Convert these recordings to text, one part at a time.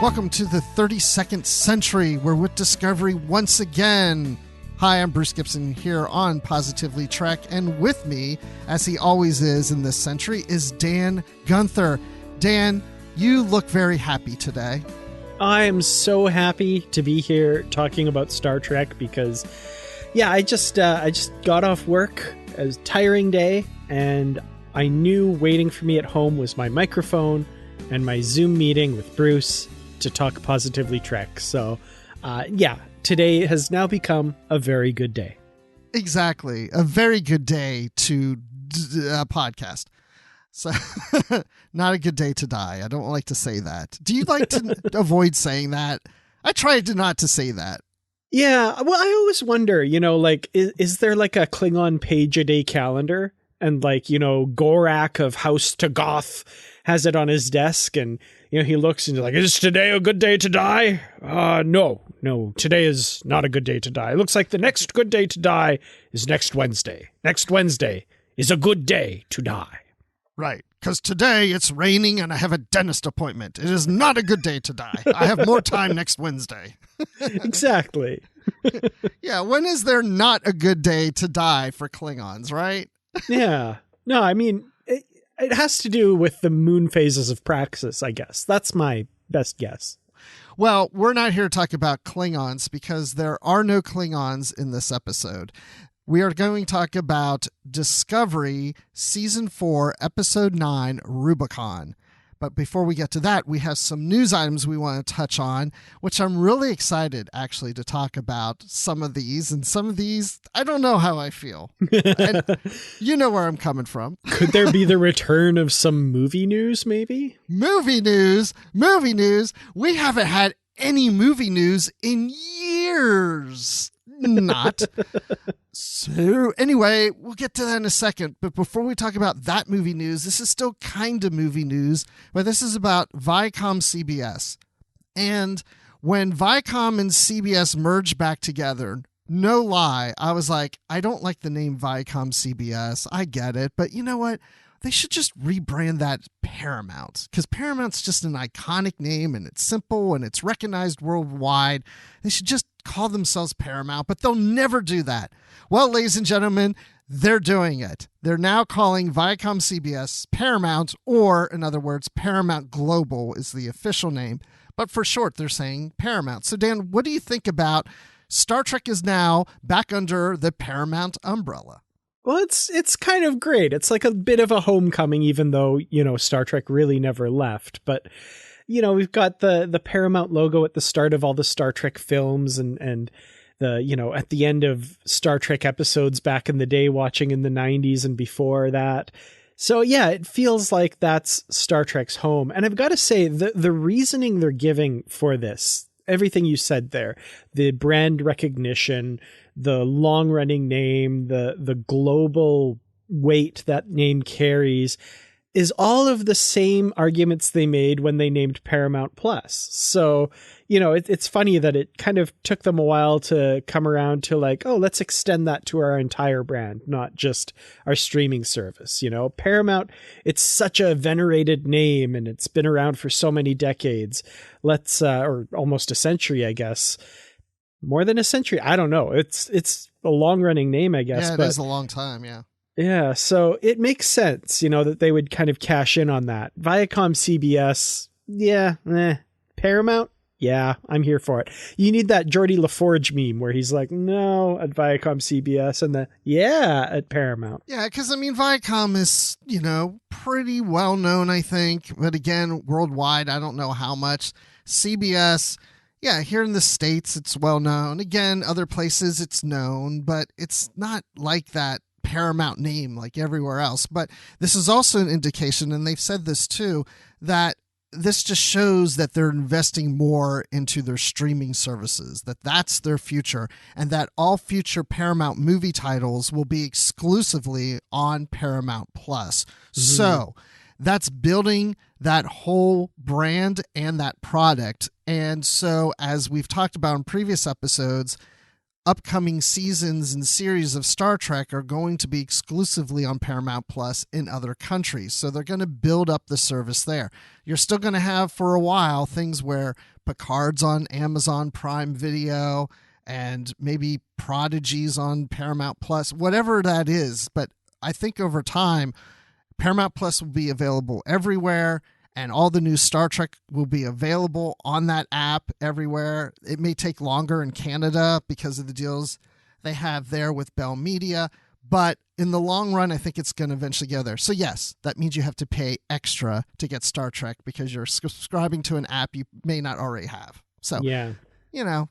Welcome to the 32nd century. We're with Discovery once again. Hi, I'm Bruce Gibson here on Positively Trek, and with me, as he always is in this century, is Dan Gunther. Dan, you look very happy today. I'm so happy to be here talking about Star Trek because, I just got off work. It was a tiring day, and I knew waiting for me at home was my microphone and my Zoom meeting with Bruce to talk Positively Trek. So, today has now become a very good day. Exactly. A very good day to podcast. So, not a good day to die. I don't like to say that. Do you like to avoid saying that? I try to not to say that. Yeah. Well, I always wonder, is there like a Klingon page-a-day calendar? And Gorak of House to Goth has it on his desk, and he looks and he's like, "Is today a good day to die?" No, today is not a good day to die. It looks like the next good day to die is next Wednesday. Next Wednesday is a good day to die. Right, because today it's raining and I have a dentist appointment. It is not a good day to die. I have more time next Wednesday. Exactly. Yeah, when is there not a good day to die for Klingons, right? Yeah. No, I mean, it has to do with the moon phases of Praxis, I guess. That's my best guess. Well, we're not here to talk about Klingons because there are no Klingons in this episode. We are going to talk about Discovery Season 4, Episode 9, Rubicon. But before we get to that, we have some news items we want to touch on, which I'm really excited, actually, to talk about some of these. And some of these, I don't know how I feel. And you know where I'm coming from. Could there be the return of some movie news, maybe? Movie news. We haven't had any movie news in years. Not. So anyway, we'll get to that in a second. But before we talk about that movie news, this is still kind of movie news, but this is about ViacomCBS. And when Viacom and CBS merged back together, no lie, I was like, I don't like the name ViacomCBS. I get it. But you know what? They should just rebrand that Paramount, because Paramount's just an iconic name and it's simple and it's recognized worldwide. They should just call themselves Paramount, but they'll never do that. Well, ladies and gentlemen, they're doing it. They're now calling ViacomCBS Paramount, or in other words, Paramount Global is the official name. But for short, they're saying Paramount. So Dan, what do you think about Star Trek is now back under the Paramount umbrella? Well, it's kind of great. It's like a bit of a homecoming, even though, Star Trek really never left. But, we've got the Paramount logo at the start of all the Star Trek films and the, at the end of Star Trek episodes back in the day, watching in the 90s and before that. So, yeah, it feels like that's Star Trek's home. And I've got to say, the reasoning they're giving for this, everything you said there, the brand recognition, the long-running name, the global weight that name carries, is all of the same arguments they made when they named Paramount Plus. So, it's funny that it kind of took them a while to come around to like, oh, let's extend that to our entire brand, not just our streaming service. Paramount, it's such a venerated name and it's been around for so many decades. Or almost a century, I guess. More than a century. I don't know. It's a long running name, I guess. Yeah, it is a long time. Yeah. Yeah. So it makes sense, that they would kind of cash in on that. CBS. Yeah. Paramount. Yeah, I'm here for it. You need that Geordie LaForge meme where he's like, no, at CBS, and at Paramount. Yeah, because Viacom is, pretty well known, I think. But again, worldwide, I don't know how much. CBS, yeah, here in the States, it's well known. Again, other places it's known, but it's not like that Paramount name like everywhere else. But this is also an indication, and they've said this too, that this just shows that they're investing more into their streaming services, that's their future, and that all future Paramount movie titles will be exclusively on Paramount Plus. Mm-hmm. So that's building that whole brand and that product. And so, as we've talked about in previous episodes, upcoming seasons and series of Star Trek are going to be exclusively on Paramount Plus in other countries. So they're going to build up the service there. You're still going to have for a while things where Picard's on Amazon Prime Video and maybe Prodigy's on Paramount Plus, whatever that is. But I think over time, Paramount Plus will be available everywhere, and all the new Star Trek will be available on that app everywhere. It may take longer in Canada because of the deals they have there with Bell Media, but in the long run, I think it's going to eventually go there. So yes, that means you have to pay extra to get Star Trek because you're subscribing to an app you may not already have. So, yeah,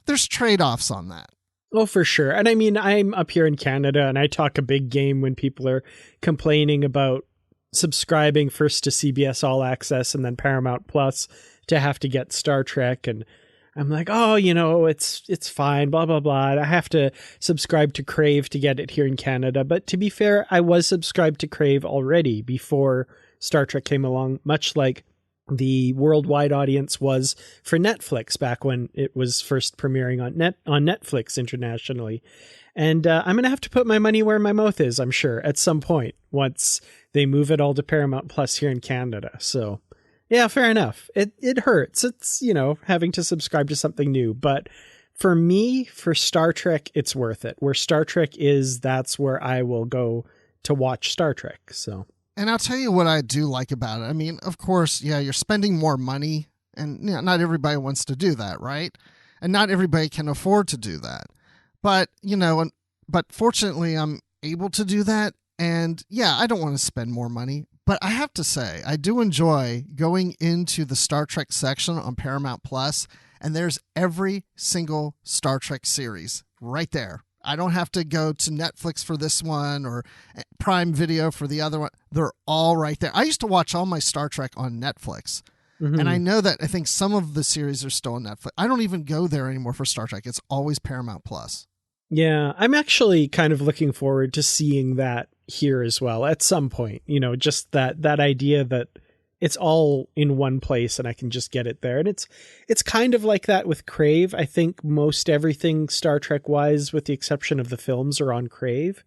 there's trade-offs on that. Oh, for sure. And I mean, I'm up here in Canada and I talk a big game when people are complaining about subscribing first to CBS All Access and then Paramount Plus to have to get Star Trek. And I'm like, oh, it's fine, blah, blah, blah. I have to subscribe to Crave to get it here in Canada. But to be fair, I was subscribed to Crave already before Star Trek came along, much like the worldwide audience was for Netflix back when it was first premiering on Netflix internationally. And I'm going to have to put my money where my mouth is, I'm sure, at some point once they move it all to Paramount Plus here in Canada. So, yeah, fair enough. It hurts. It's, having to subscribe to something new. But for me, for Star Trek, it's worth it. Where Star Trek is, that's where I will go to watch Star Trek. So, and I'll tell you what I do like about it. I mean, of course, yeah, you're spending more money, and not everybody wants to do that, right? And not everybody can afford to do that. But, but fortunately, I'm able to do that. And yeah, I don't want to spend more money, but I have to say, I do enjoy going into the Star Trek section on Paramount Plus, and there's every single Star Trek series right there. I don't have to go to Netflix for this one or Prime Video for the other one. They're all right there. I used to watch all my Star Trek on Netflix. Mm-hmm. And I know that I think some of the series are still on Netflix. I don't even go there anymore for Star Trek. It's always Paramount Plus. Yeah, I'm actually kind of looking forward to seeing that here as well at some point. Just that idea that it's all in one place and I can just get it there. And it's kind of like that with Crave. I think most everything Star Trek wise, with the exception of the films, are on Crave.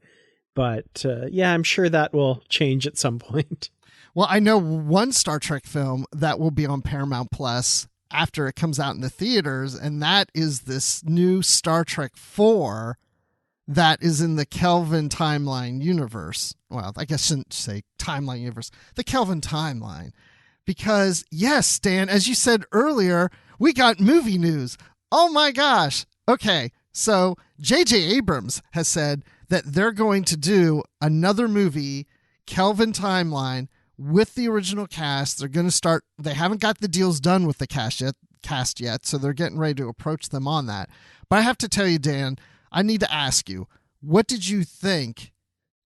But yeah, I'm sure that will change at some point. Well, I know one Star Trek film that will be on Paramount Plus after it comes out in the theaters, and that is this new Star Trek 4 that is in the Kelvin timeline universe. Well, I guess I shouldn't say timeline universe, the Kelvin timeline. Because, yes, Dan, as you said earlier, we got movie news. Oh my gosh. Okay, so J.J. Abrams has said that they're going to do another movie, Kelvin timeline, with the original cast. They're going to start. They haven't got the deals done with the cast yet, so they're getting ready to approach them on that. But I have to tell you, Dan, I need to ask you, what did you think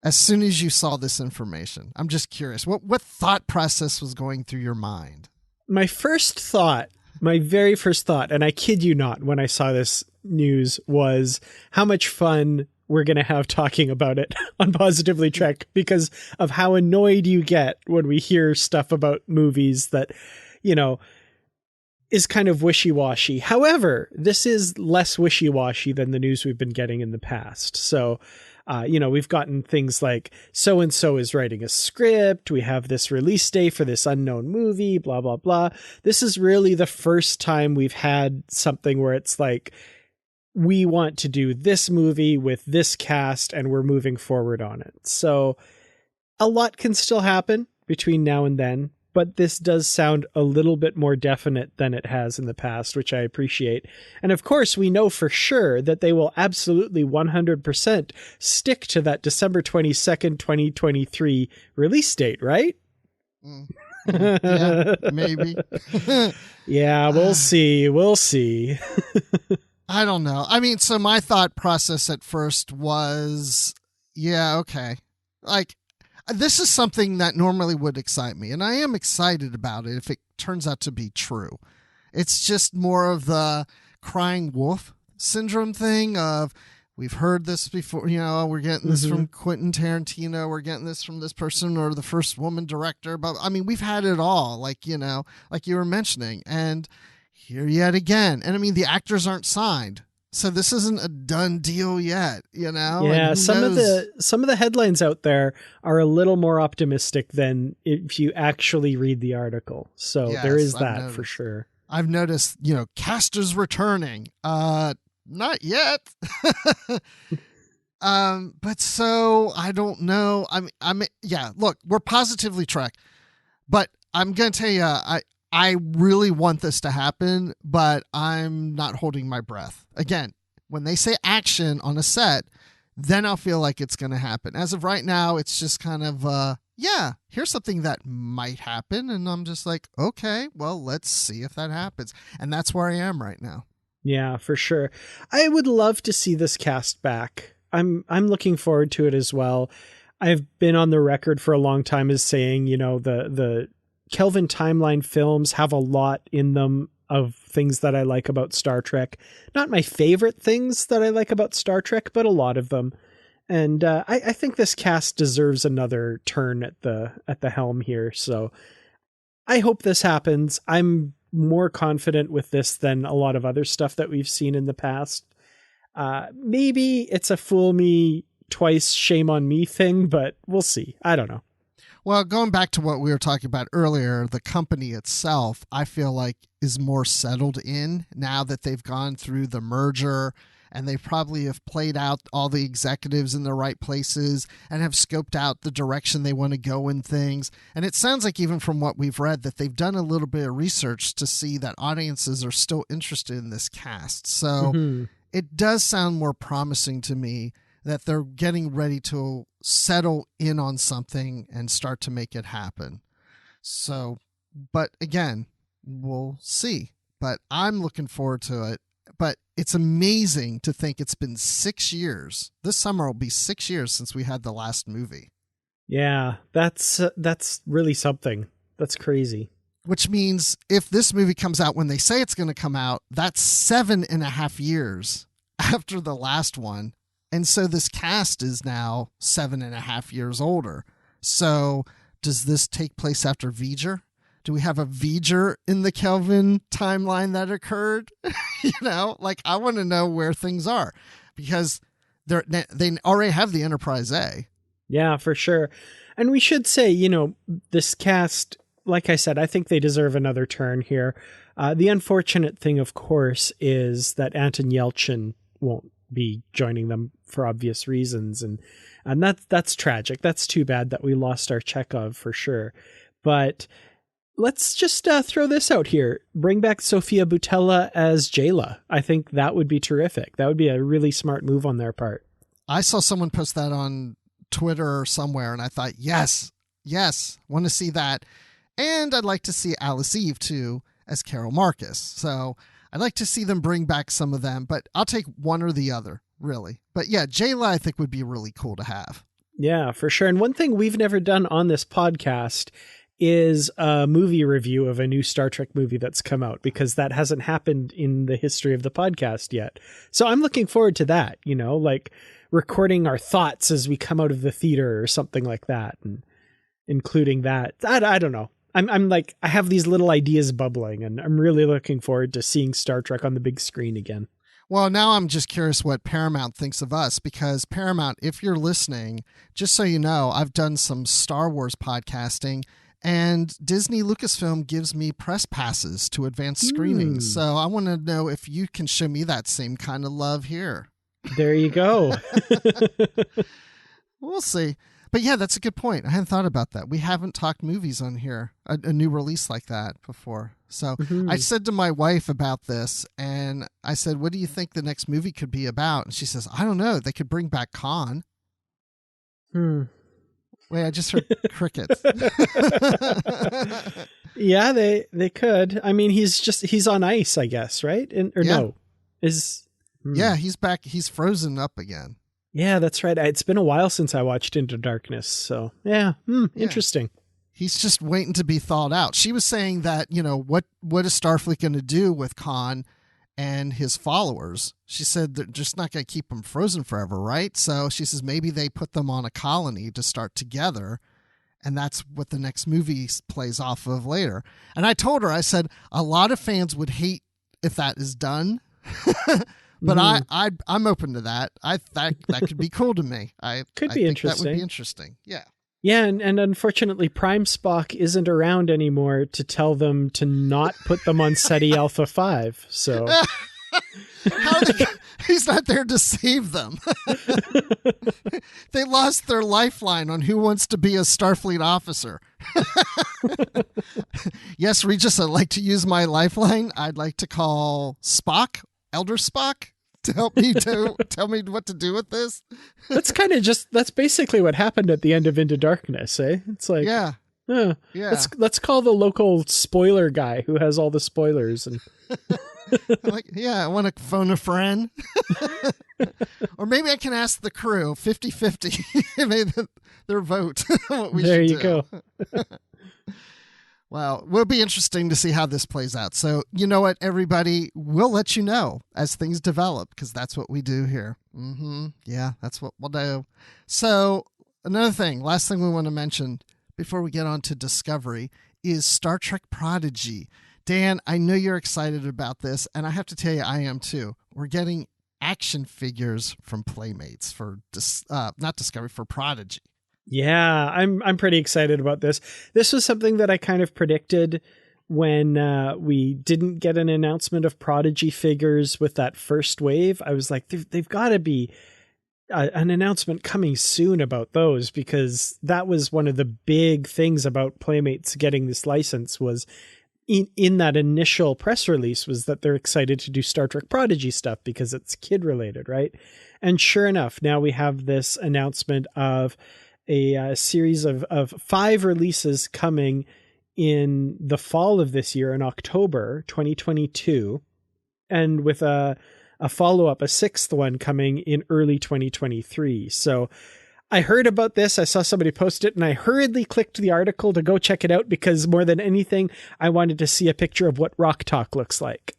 as soon as you saw this information? I'm just curious. What thought process was going through your mind? My very first thought, and I kid you not, when I saw this news, was how much fun we're going to have talking about it on Positively Trek, because of how annoyed you get when we hear stuff about movies that, is kind of wishy-washy. However, this is less wishy-washy than the news we've been getting in the past. So, we've gotten things like so-and-so is writing a script. We have this release date for this unknown movie, blah, blah, blah. This is really the first time we've had something where it's like, we want to do this movie with this cast and we're moving forward on it. So a lot can still happen between now and then, but this does sound a little bit more definite than it has in the past, which I appreciate. And of course, we know for sure that they will absolutely 100% stick to that December 22nd, 2023 release date, right? Yeah, maybe. Yeah, we'll see. We'll see. I don't know. I mean, so my thought process at first was, yeah, okay. Like, this is something that normally would excite me, and I am excited about it if it turns out to be true. It's just more of the crying wolf syndrome thing of, we've heard this before, we're getting this from Quentin Tarantino, we're getting this from this person or the first woman director, but I mean, we've had it all, like you were mentioning, and here yet again. And I mean, the actors aren't signed. So this isn't a done deal yet, you know? Yeah, And who some knows? of the headlines out there are a little more optimistic than if you actually read the article. So there Yes, is I've that for noticed. sure. I've noticed, cast is returning. Not yet. But so I don't know. Yeah, look, we're positively Trek, but I'm going to tell you, I really want this to happen, but I'm not holding my breath. Again, when they say action on a set, then I'll feel like it's going to happen. As of right now, it's just kind of, yeah, here's something that might happen. And I'm just like, okay, well, let's see if that happens. And that's where I am right now. Yeah, for sure. I would love to see this cast back. I'm looking forward to it as well. I've been on the record for a long time as saying, the Kelvin timeline films have a lot in them of things that I like about Star Trek. Not my favorite things that I like about Star Trek, but a lot of them. And I think this cast deserves another turn at the helm here. So I hope this happens. I'm more confident with this than a lot of other stuff that we've seen in the past. Maybe it's a fool me twice, shame on me thing, but we'll see. I don't know. Well, going back to what we were talking about earlier, the company itself, I feel like is more settled in now that they've gone through the merger, and they probably have played out all the executives in the right places and have scoped out the direction they want to go in things. And it sounds like, even from what we've read, that they've done a little bit of research to see that audiences are still interested in this cast. So it does sound more promising to me that they're getting ready to settle in on something and start to make it happen. So, but again, we'll see. But I'm looking forward to it. But it's amazing to think it's been 6 years. This summer will be 6 years since we had the last movie. Yeah, that's really something. That's crazy. Which means if this movie comes out when they say it's going to come out, that's 7.5 years after the last one. And so this cast is now 7.5 years older. So does this take place after V'ger? Do we have a V'ger in the Kelvin timeline that occurred? I want to know where things are, because they already have the Enterprise A. Yeah, for sure. And we should say, this cast, like I said, I think they deserve another turn here. The unfortunate thing, of course, is that Anton Yelchin won't be joining them for obvious reasons. And that's tragic. That's too bad that we lost our Chekhov for sure. But let's just throw this out here. Bring back Sofia Boutella as Jayla. I think that would be terrific. That would be a really smart move on their part. I saw someone post that on Twitter or somewhere, and I thought, yes, want to see that. And I'd like to see Alice Eve, too, as Carol Marcus. So I'd like to see them bring back some of them, but I'll take one or the other, really. But yeah, Jayla, I think, would be really cool to have. Yeah, for sure. And one thing we've never done on this podcast is a movie review of a new Star Trek movie that's come out, because that hasn't happened in the history of the podcast yet. So I'm looking forward to that, like recording our thoughts as we come out of the theater or something like that, and including that. I don't know. I'm like, I have these little ideas bubbling, and I'm really looking forward to seeing Star Trek on the big screen again. Well, now I'm just curious what Paramount thinks of us, because Paramount, if you're listening, just so you know, I've done some Star Wars podcasting, and Disney Lucasfilm gives me press passes to advanced screenings. So I want to know if you can show me that same kind of love here. There you go. We'll see. But yeah, that's a good point. I hadn't thought about that. We haven't talked movies on here, a new release like that before. So I said to my wife about this, and I said, what do you think the next movie could be about? And she says, I don't know. They could bring back Khan. Wait, I just heard crickets. Yeah, they could. I mean, he's on ice, I guess, right? No? Yeah, he's back. He's frozen up again. Yeah, that's right. It's been a while since I watched Into Darkness. So yeah, interesting. He's just waiting to be thawed out. She was saying that, what is Starfleet going to do with Khan and his followers? She said they're just not going to keep them frozen forever, right? So she says maybe they put them on a colony to start together, and that's what the next movie plays off of later. And I told her, I said, a lot of fans would hate if that is done, But I'm open to that. That could be cool to me. I think interesting. That would be interesting. Yeah. Yeah, and unfortunately, Prime Spock isn't around anymore to tell them to not put them on SETI Alpha 5. So he's not there to save them. They lost their lifeline on Who Wants to Be a Starfleet Officer. Yes, Regis, I'd like to use my lifeline. I'd like to call Spock, Elder Spock, to help me tell me what to do with this. That's basically what happened at the end of Into Darkness, eh? It's like, yeah. Let's call the local spoiler guy who has all the spoilers. And I want to phone a friend. Or maybe I can ask the crew 50-50 maybe their vote. What we there should you do. go. Well, it will be interesting to see how this plays out. So, you know what, everybody, we'll let you know as things develop, because that's what we do here. Yeah, that's what we'll do. So, another thing, last thing we want to mention before we get on to Discovery is Star Trek Prodigy. Dan, I know you're excited about this, and I have to tell you, I am too. We're getting action figures from Playmates for, not Discovery, for Prodigy. Yeah, I'm pretty excited about this. This was something that I kind of predicted when we didn't get an announcement of Prodigy figures with that first wave. I was like, they've got to be an announcement coming soon about those, because that was one of the big things about Playmates getting this license was in that initial press release was that they're excited to do Star Trek Prodigy stuff because it's kid related, right? And sure enough, now we have this announcement of a series of 5 releases coming in the fall of this year, in October 2022, and with a follow-up, a 6th one coming in early 2023. So I heard about this. I saw somebody post it and I hurriedly clicked the article to go check it out, because more than anything, I wanted to see a picture of what Rock Talk looks like.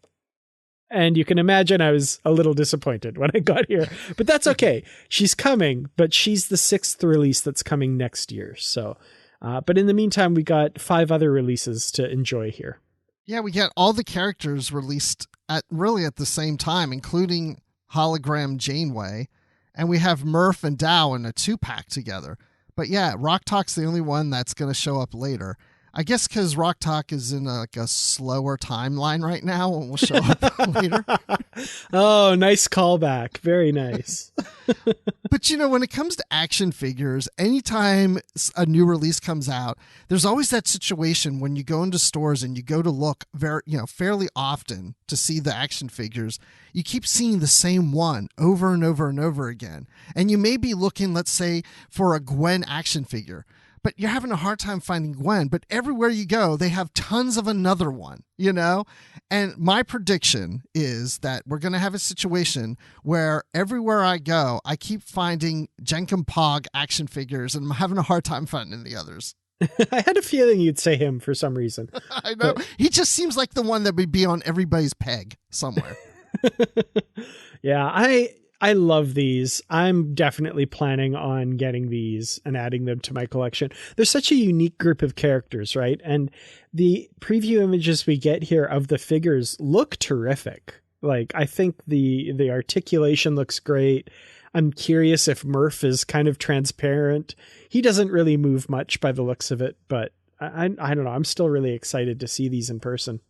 And you can imagine I was a little disappointed when I got here, but that's okay. She's coming, but she's the 6th release that's coming next year. So, but in the meantime, we got 5 other releases to enjoy here. Yeah, we get all the characters released at the same time, including hologram Janeway. And we have Murph and Dow in a 2-pack together. But yeah, Rock Talk's the only one that's going to show up later. I guess because Rock Talk is in a slower timeline right now and will show up later. Oh, nice callback. Very nice. But, when it comes to action figures, anytime a new release comes out, there's always that situation when you go into stores and you go to look fairly often to see the action figures. You keep seeing the same one over and over and over again. And you may be looking, let's say, for a Gwen action figure, but you're having a hard time finding Gwen. But everywhere you go, they have tons of another one, And my prediction is that we're going to have a situation where everywhere I go, I keep finding Jenkin Pog action figures, and I'm having a hard time finding the others. I had a feeling you'd say him for some reason. I know. But he just seems like the one that would be on everybody's peg somewhere. Yeah, I love these. I'm definitely planning on getting these and adding them to my collection. They're such a unique group of characters, right? And the preview images we get here of the figures look terrific. Like, I think the articulation looks great. I'm curious if Murph is kind of transparent. He doesn't really move much by the looks of it, but I don't know. I'm still really excited to see these in person.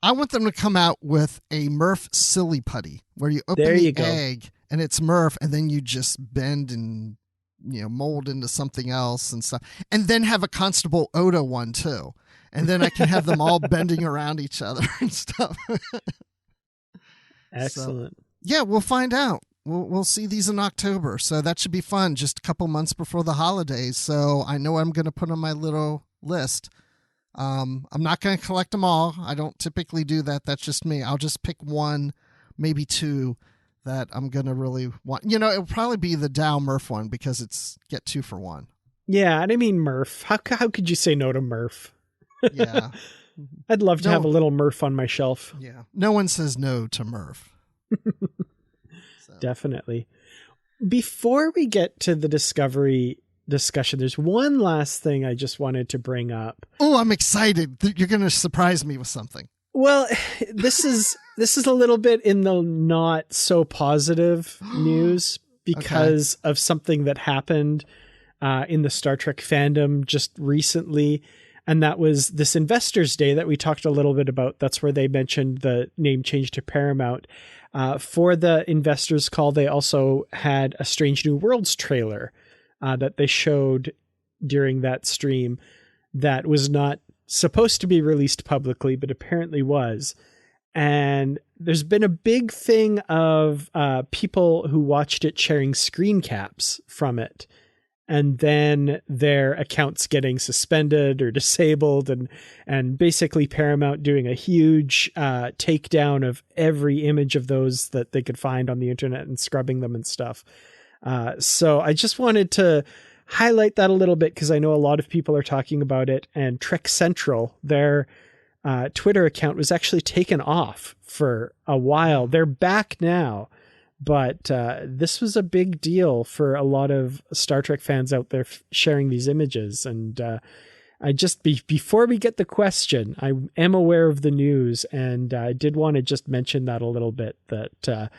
I want them to come out with a Murph silly putty where you open the egg and it's Murph, and then you just bend and mold into something else and stuff, and then have a Constable Oda one too, and then I can have them all bending around each other and stuff. Excellent. So, yeah, we'll find out. We'll see these in October, so that should be fun. Just a couple months before the holidays, so I know I'm going to put on my little list. I'm not going to collect them all. I don't typically do that. That's just me. I'll just pick 1, maybe 2 that I'm going to really want. It'll probably be the Dow Murph one because it's get 2 for 1. Yeah, and I mean Murph. How could you say no to Murph? Yeah. I'd love to have a little Murph on my shelf. Yeah. No one says no to Murph. So. Definitely. Before we get to the Discovery discussion, there's one last thing I just wanted to bring up. Oh, I'm excited. You're going to surprise me with something. Well, this is a little bit in the not so positive news because of something that happened in the Star Trek fandom just recently. And that was this Investors Day that we talked a little bit about. That's where they mentioned the name change to Paramount. For the investors call, they also had a Strange New Worlds trailer that they showed during that stream that was not supposed to be released publicly, but apparently was. And there's been a big thing of people who watched it sharing screen caps from it, and then their accounts getting suspended or disabled, and basically Paramount doing a huge takedown of every image of those that they could find on the internet and scrubbing them and stuff. So I just wanted to highlight that a little bit because I know a lot of people are talking about it, and Trek Central, their Twitter account was actually taken off for a while. They're back now, but this was a big deal for a lot of Star Trek fans out there sharing these images. And I just, before we get the question, I am aware of the news, and I did want to just mention that a little bit, that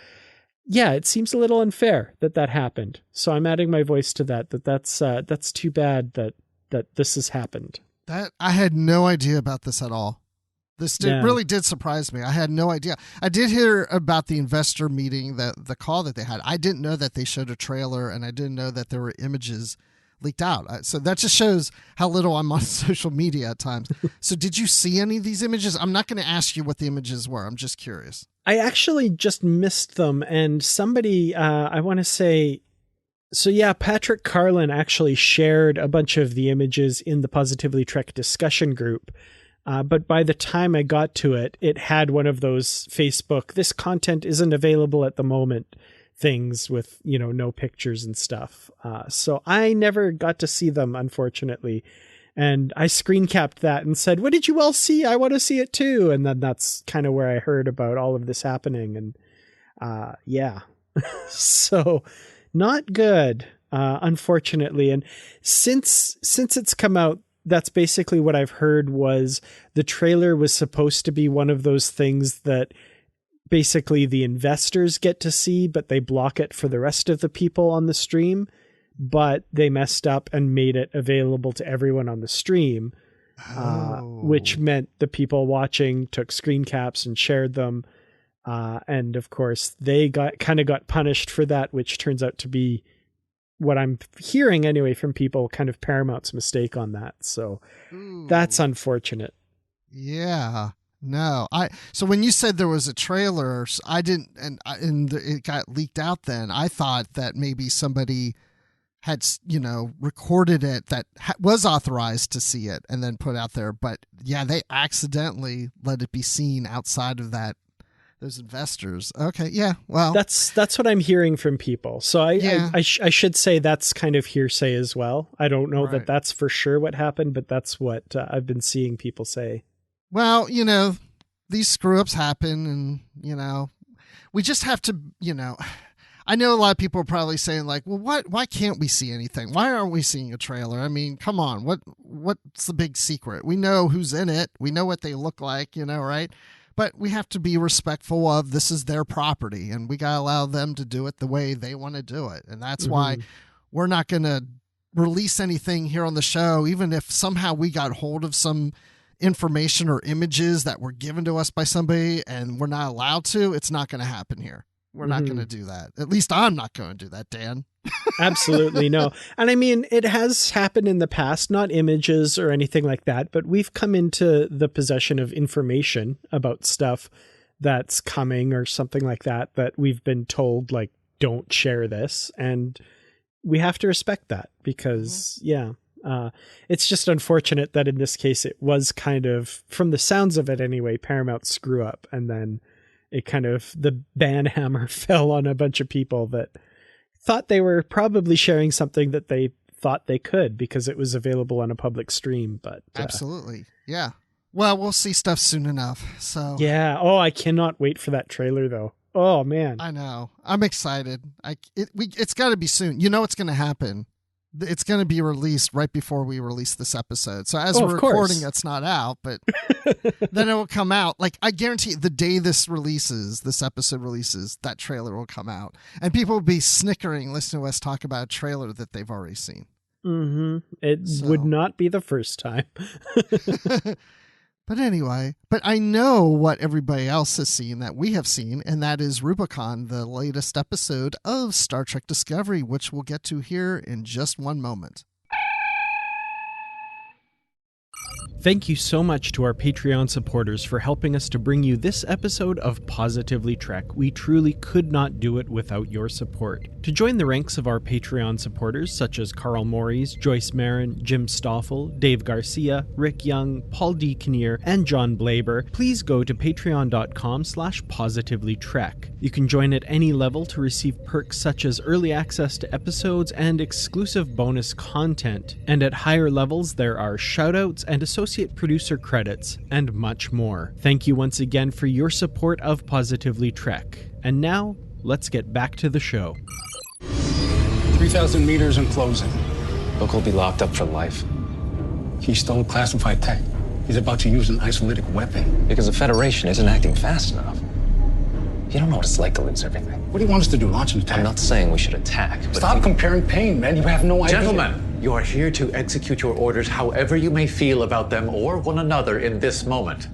yeah, it seems a little unfair that happened. So I'm adding my voice to that's too bad that this has happened. That I had no idea about this at all. This really did surprise me. I had no idea. I did hear about the investor meeting, the call that they had. I didn't know that they showed a trailer, and I didn't know that there were images leaked out. So that just shows how little I'm on social media at times. So did you see any of these images? I'm not going to ask you what the images were. I'm just curious. I actually just missed them, and somebody, I want to say, so yeah, Patrick Carlin actually shared a bunch of the images in the Positively Trek discussion group. But by the time I got to it, it had one of those Facebook, this content isn't available at the moment things with, no pictures and stuff. So I never got to see them, unfortunately. And I screen capped that and said, what did you all see? I want to see it too. And then that's kind of where I heard about all of this happening. And yeah, so not good, unfortunately. And since it's come out, that's basically what I've heard was the trailer was supposed to be one of those things that basically the investors get to see, but they block it for the rest of the people on the stream. But they messed up and made it available to everyone on the stream, which meant the people watching took screen caps and shared them. And of course, they got punished for that, which turns out to be what I'm hearing anyway from people, kind of Paramount's mistake on that. So that's unfortunate. Yeah. No, so when you said there was a trailer, I didn't, and it got leaked out. Then I thought that maybe somebody had, recorded it that was authorized to see it and then put out there. But yeah, they accidentally let it be seen outside of those investors. Okay. Yeah. Well, that's what I'm hearing from people. So I should say that's kind of hearsay as well. I don't know that that's for sure what happened, but that's what I've been seeing people say. Well, these screw ups happen, and, we just have to, I know a lot of people are probably saying like, well, why can't we see anything? Why aren't we seeing a trailer? I mean, come on. What's the big secret? We know who's in it. We know what they look like, right? But we have to be respectful of this is their property, and we got to allow them to do it the way they want to do it. And that's why we're not going to release anything here on the show, even if somehow we got hold of some information or images that were given to us by somebody and we're not allowed to. It's not going to happen here. We're not going to do that. At least I'm not going to do that, Dan. Absolutely no. And I mean, it has happened in the past, not images or anything like that, but we've come into the possession of information about stuff that's coming or something like that we've been told, like, don't share this. And we have to respect that because, it's just unfortunate that in this case, it was kind of, from the sounds of it anyway, Paramount screw up. And then it kind of, the ban hammer fell on a bunch of people that thought they were probably sharing something that they thought they could because it was available on a public stream. But absolutely. Yeah. Well, we'll see stuff soon enough. So yeah. Oh, I cannot wait for that trailer though. Oh man. I know. I'm excited. It's got to be soon. It's going to happen. It's going to be released right before we release this episode. So as we're course. recording, it's not out, but then it will come out. Like, I guarantee the day this episode releases, that trailer will come out. And people will be snickering listening to us talk about a trailer that they've already seen. Mm-hmm. It would not be the first time. But anyway, I know what everybody else has seen that we have seen, and that is Rubicon, the latest episode of Star Trek Discovery, which we'll get to here in just one moment. Thank you so much to our Patreon supporters for helping us to bring you this episode of Positively Trek. We truly could not do it without your support. To join the ranks of our Patreon supporters, such as Carl Morris, Joyce Marin, Jim Stoffel, Dave Garcia, Rick Young, Paul D. Kinnear, and John Blaber, please go to patreon.com/positivelytrek. You can join at any level to receive perks such as early access to episodes and exclusive bonus content. And at higher levels, there are shoutouts and associate producer credits, and much more. Thank you once again for your support of Positively Trek. And now, let's get back to the show. 3,000 meters and closing. Book will be locked up for life. He stole classified tech. He's about to use an isolytic weapon. Because the Federation isn't acting fast enough. You don't know what it's like to lose everything. What do you want us to do, launch an attack? I'm not saying we should attack, but... Stop comparing pain, man. You have no idea. Gentlemen, you are here to execute your orders however you may feel about them or one another in this moment.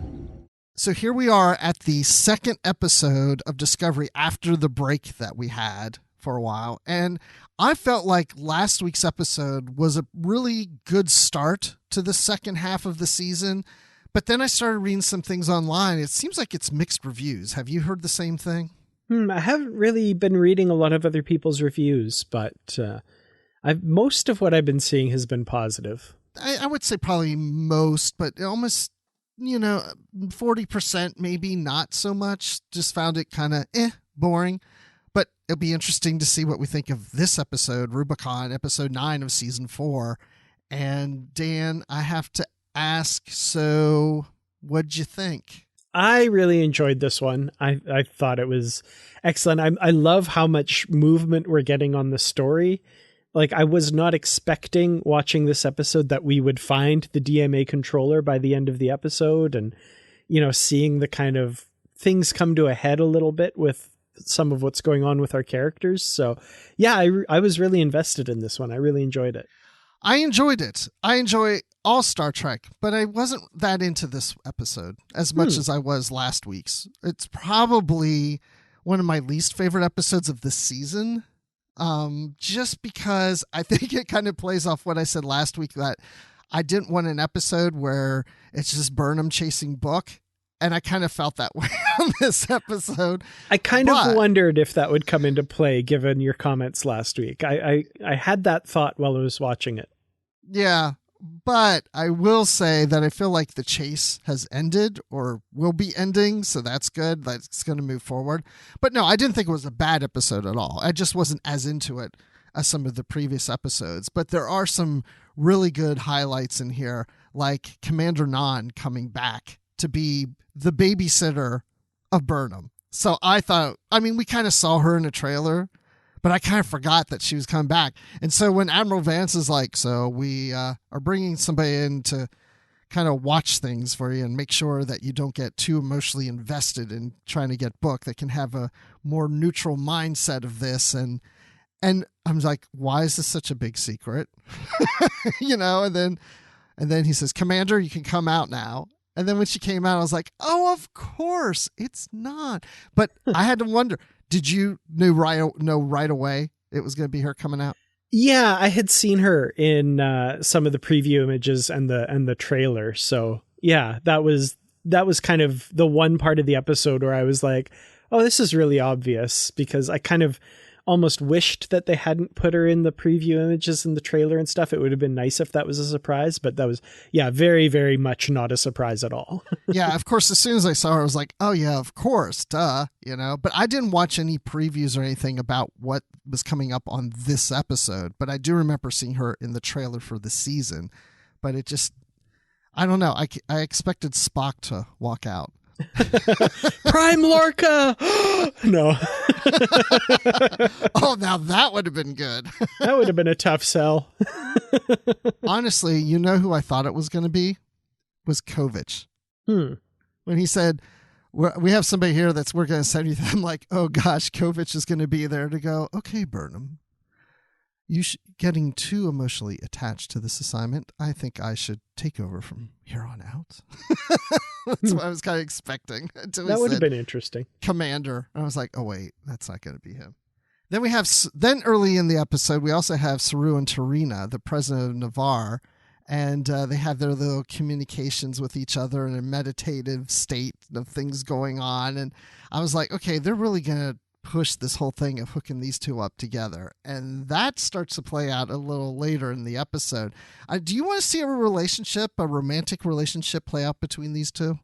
So here we are at the second episode of Discovery after the break that we had for a while. And I felt like last week's episode was a really good start to the second half of the season. But then I started reading some things online. It seems like it's mixed reviews. Have you heard the same thing? I haven't really been reading a lot of other people's reviews, but most of what I've been seeing has been positive. I would say probably most, but almost, 40% maybe not so much. Just found it kind of boring. But it'll be interesting to see what we think of this episode, Rubicon, episode 9 of season 4. And Dan, I have to ask, so what'd you think? I really enjoyed this one. I thought it was excellent. I love how much movement we're getting on the story. Like, I was not expecting watching this episode that we would find the DMA controller by the end of the episode, and, seeing the kind of things come to a head a little bit with some of what's going on with our characters. So yeah, I was really invested in this one. I really enjoyed it. I enjoyed it. I enjoy all Star Trek, but I wasn't that into this episode as much as I was last week's. It's probably one of my least favorite episodes of this season, just because I think it kind of plays off what I said last week, that I didn't want an episode where it's just Burnham chasing Book. And I kind of felt that way on this episode. I kind of wondered if that would come into play given your comments last week. I had that thought while I was watching it. Yeah, but I will say that I feel like the chase has ended or will be ending, so that's good. That's going to move forward. But no, I didn't think it was a bad episode at all. I just wasn't as into it as some of the previous episodes. But there are some really good highlights in here, like Commander Nhan coming back to be the babysitter of Burnham. So I thought, we kind of saw her in a trailer, but I kind of forgot that she was coming back. And so when Admiral Vance is like, so we are bringing somebody in to kind of watch things for you and make sure that you don't get too emotionally invested in trying to get Book, that can have a more neutral mindset of this. And I'm like, why is this such a big secret? And then he says, Commander, you can come out now. And then when she came out, I was like, oh, of course, it's not. But I had to wonder, did you know right away it was going to be her coming out? Yeah, I had seen her in some of the preview images and the trailer. So yeah, that was kind of the one part of the episode where I was like, oh, this is really obvious, because I kind of almost wished that they hadn't put her in the preview images and the trailer and stuff. It would have been nice if that was a surprise, but that was, very, very much not a surprise at all. Yeah, of course, as soon as I saw her, I was like, oh yeah, of course, duh, but I didn't watch any previews or anything about what was coming up on this episode, but I do remember seeing her in the trailer for the season, but it just, I don't know. I expected Spock to walk out. Prime Lorca. No. Oh, now that would have been good. That would have been a tough sell. Honestly, you know who I thought it was going to be? Was Kovich. When he said, we have somebody here we're going to send you. I'm like, oh gosh, Kovich is going to be there to go, okay, Burnham, you getting too emotionally attached to this assignment. I think I should take over from here on out. That's what I was kind of expecting. That would have been interesting. Commander. And I was like, oh wait, that's not going to be him. Then early in the episode, we also have Saru and Tarina, the president of Navarre, and they have their little communications with each other in a meditative state of things going on. And I was like, okay, they're really going to push this whole thing of hooking these two up together. And that starts to play out a little later in the episode. Do you want to see a romantic relationship play out between these two?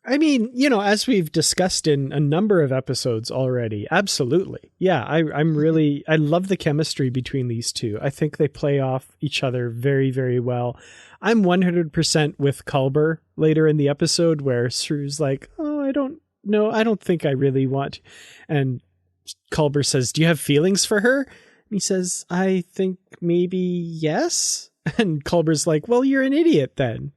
I mean, as we've discussed in a number of episodes already, absolutely. Yeah, I love the chemistry between these two. I think they play off each other very, very well. I'm 100% with Culber later in the episode where Saru's like, oh, I don't know. I don't think I really want. And Culber says, do you have feelings for her? And he says, I think maybe yes. And Culber's like, well, you're an idiot then.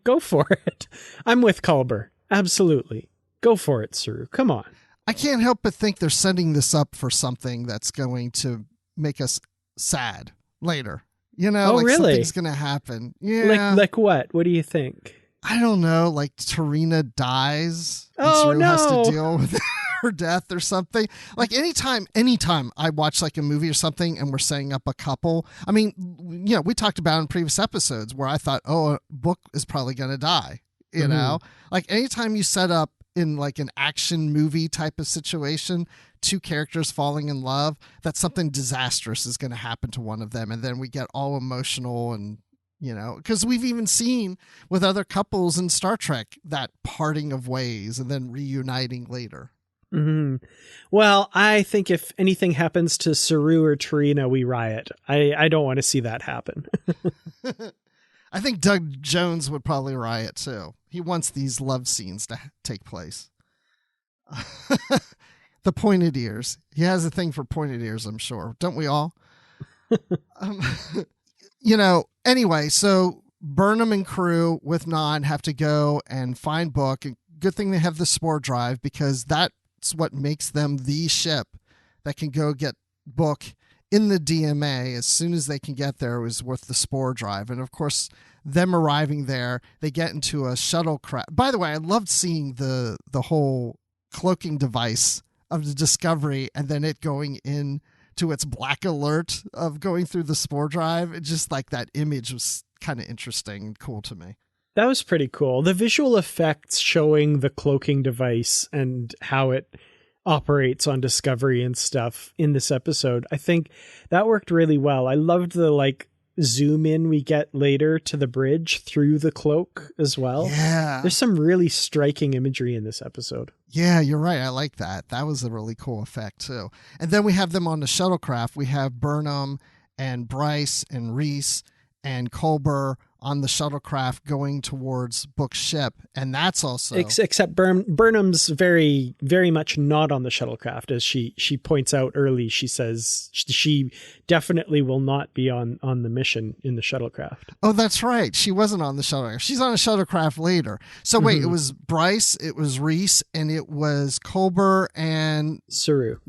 Go for it. I'm with Culber. Absolutely. Go for it, Saru. Come on. I can't help but think they're setting this up for something that's going to make us sad later. Really? Something's going to happen. Yeah. Like what? What do you think? I don't know. Like Tarina dies. And Oh, Saru has no. to deal with her death or something. Like anytime I watch like a movie or something and we're setting up a couple. I mean, we talked about in previous episodes where I thought, a Book is probably going to die. Like anytime you set up in like an action movie type of situation, two characters falling in love, that something disastrous is going to happen to one of them. And then we get all emotional and, because we've even seen with other couples in Star Trek that parting of ways and then reuniting later. Mm-hmm. Well, I think if anything happens to Saru or Tarina, we riot. I don't want to see that happen. I think Doug Jones would probably riot too. He wants these love scenes to take place. The pointed ears. He has a thing for pointed ears, I'm sure. Don't we all? Anyway, so Burnham and crew with Nhan have to go and find Book. And good thing they have the spore drive because that's what makes them the ship that can go get Book in the DMA as soon as they can get there. Is worth the spore drive. And of course, them arriving there, they get into a shuttlecraft. By the way, I loved seeing the whole cloaking device of the Discovery and then it going in to its black alert of going through the spore drive. It just like that image was kind of interesting and cool to me. That was pretty cool. The visual effects showing the cloaking device and how it operates on Discovery and stuff in this episode, I think that worked really well. I loved the zoom in we get later to the bridge through the cloak as well. Yeah. There's some really striking imagery in this episode. Yeah, you're right. I like that. That was a really cool effect too. And then we have them on the shuttlecraft. We have Burnham and Bryce and Reese and Culber on the shuttlecraft going towards Book's ship. And that's also... Except Burnham's very, very much not on the shuttlecraft. As she points out early, she says she definitely will not be on the mission in the shuttlecraft. Oh, that's right. She wasn't on the shuttlecraft. She's on a shuttlecraft later. So wait, It was Bryce, it was Reese, and it was Culber and... Saru.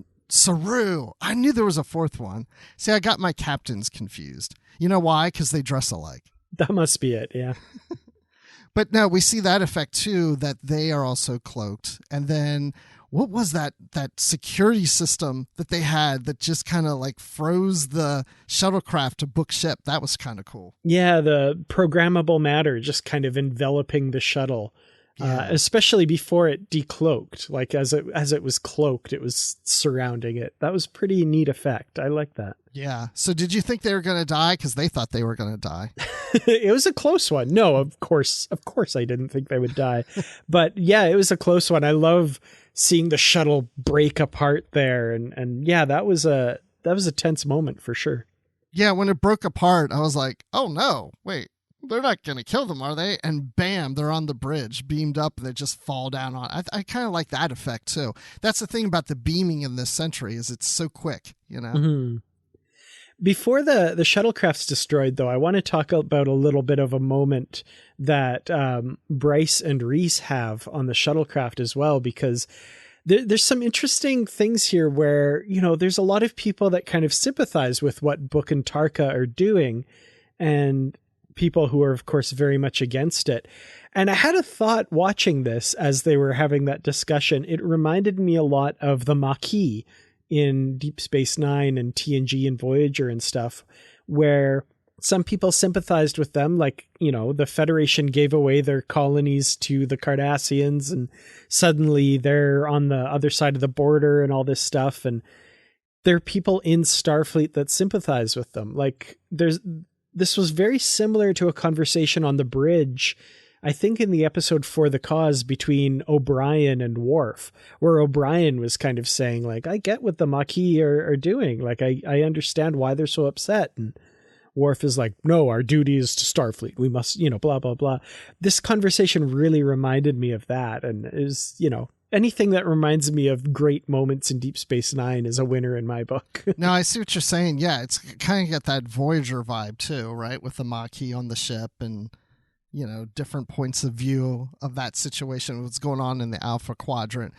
I knew there was a fourth one. See, I got my captains confused. You know why? Because they dress alike. That must be it, yeah. But no, we see that effect too, that they are also cloaked. And then what was that security system that they had that just kind of froze the shuttlecraft to Book ship? That was kind of cool. Yeah, the programmable matter just kind of enveloping the shuttle. Yeah. Especially before it decloaked, as it was cloaked, it was surrounding it. That was pretty neat effect. I like that. Yeah. So did you think they were going to die? Because they thought they were going to die. It was a close one. No, of course I didn't think they would die. But yeah, it was a close one. I love seeing the shuttle break apart there. And yeah, that was a tense moment for sure. Yeah. When it broke apart, I was like, oh no, wait. they're not going to kill them, are they? And bam, they're on the bridge, beamed up, and they just fall down on. I kind of like that effect too. That's the thing about the beaming in this century is it's so quick, you know. Mm-hmm. Before the shuttlecraft's destroyed, though, I want to talk about a little bit of a moment that Bryce and Reese have on the shuttlecraft as well, because there's some interesting things here where, you know, there's a lot of people that kind of sympathize with what Book and Tarka are doing, and people who are, of course, very much against it. And I had a thought watching this as they were having that discussion. It reminded me a lot of the Maquis in Deep Space Nine and TNG and Voyager and stuff, where some people sympathized with them. Like, you know, the Federation gave away their colonies to the Cardassians, and suddenly they're on the other side of the border and all this stuff. And there are people in Starfleet that sympathize with them. Like, this was very similar to a conversation on the bridge, I think in the episode For the Cause, between O'Brien and Worf, where O'Brien was kind of saying, like, I get what the Maquis are doing. Like, I understand why they're so upset. And Worf is like, no, our duty is to Starfleet. We must, you know, blah, blah, blah. This conversation really reminded me of that. And is, you know, anything that reminds me of great moments in Deep Space Nine is a winner in my book. No, I see what you're saying. Yeah, it's kind of got that Voyager vibe too, right? With the Maquis on the ship and, you know, different points of view of that situation, what's going on in the Alpha Quadrant.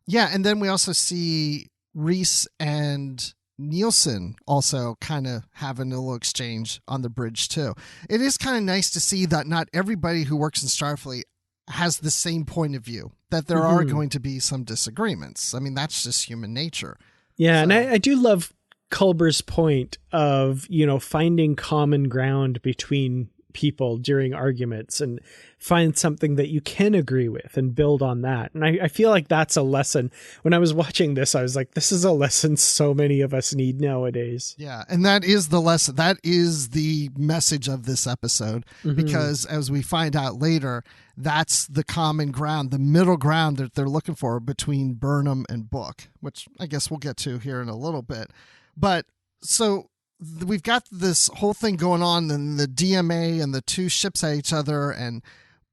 Yeah, and then we also see Reese and Nielsen also kind of having a little exchange on the bridge too. It is kind of nice to see that not everybody who works in Starfleet has the same point of view, that there are going to be some disagreements. I mean, that's just human nature. Yeah, so. And I do love Culber's point of, you know, finding common ground between people during arguments and find something that you can agree with and build on that. And I feel like that's a lesson. When I was watching this, I was like, this is a lesson so many of us need nowadays. Yeah. And that is the lesson. That is the message of this episode, because as we find out later, that's the common ground, the middle ground that they're looking for between Burnham and Book, which I guess we'll get to here in a little bit. But so we've got this whole thing going on, and the DMA and the two ships at each other, and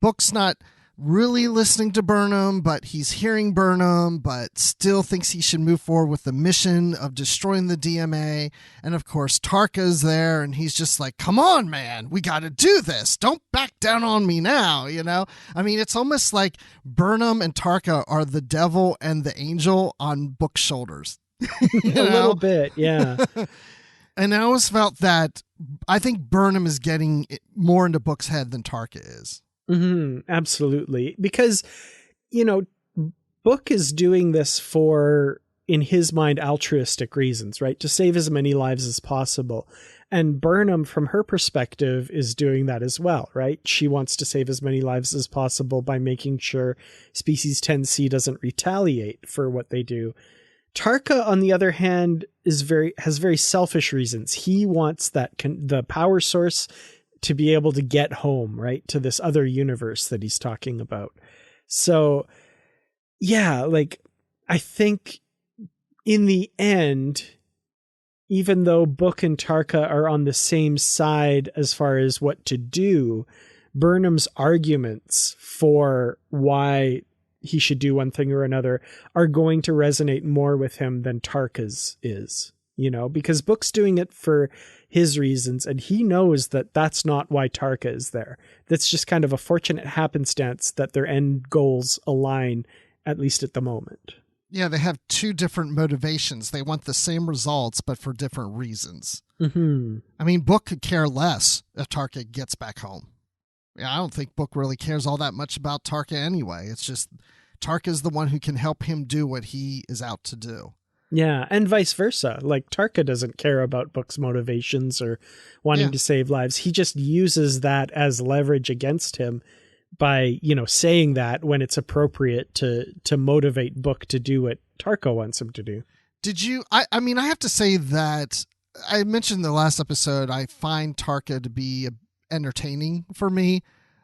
Book's not really listening to Burnham, but he's hearing Burnham, but still thinks he should move forward with the mission of destroying the DMA. And of course, Tarka's there, and he's just like, come on, man, we got to do this. Don't back down on me now, you know? I mean, it's almost like Burnham and Tarka are the devil and the angel on Book's shoulders. A little bit, yeah. And I always felt that I think Burnham is getting more into Book's head than Tarka is. Absolutely. Because, you know, Book is doing this for, in his mind, altruistic reasons, right? To save as many lives as possible. And Burnham, from her perspective, is doing that as well, right? She wants to save as many lives as possible by making sure Species 10C doesn't retaliate for what they do. Tarka, on the other hand, has very selfish reasons. He wants the power source to be able to get home, right, to this other universe that he's talking about. So, yeah, like, I think in the end, even though Book and Tarka are on the same side as far as what to do, Burnham's arguments for why he should do one thing or another are going to resonate more with him than Tarka's is, you know, because Book's doing it for his reasons, and he knows that that's not why Tarka is there. That's just kind of a fortunate happenstance that their end goals align, at least at the moment. Yeah, they have two different motivations. They want the same results, but for different reasons. I mean, Book could care less if Tarka gets back home. Yeah, I don't think Book really cares all that much about Tarka anyway. It's just Tarka's the one who can help him do what he is out to do. Yeah, and vice versa. Like, Tarka doesn't care about Book's motivations or wanting to save lives. He just uses that as leverage against him by, you know, saying that when it's appropriate to motivate Book to do what Tarka wants him to do. Did you... I mean, I have to say that I mentioned in the last episode, I find Tarka to be entertaining for me.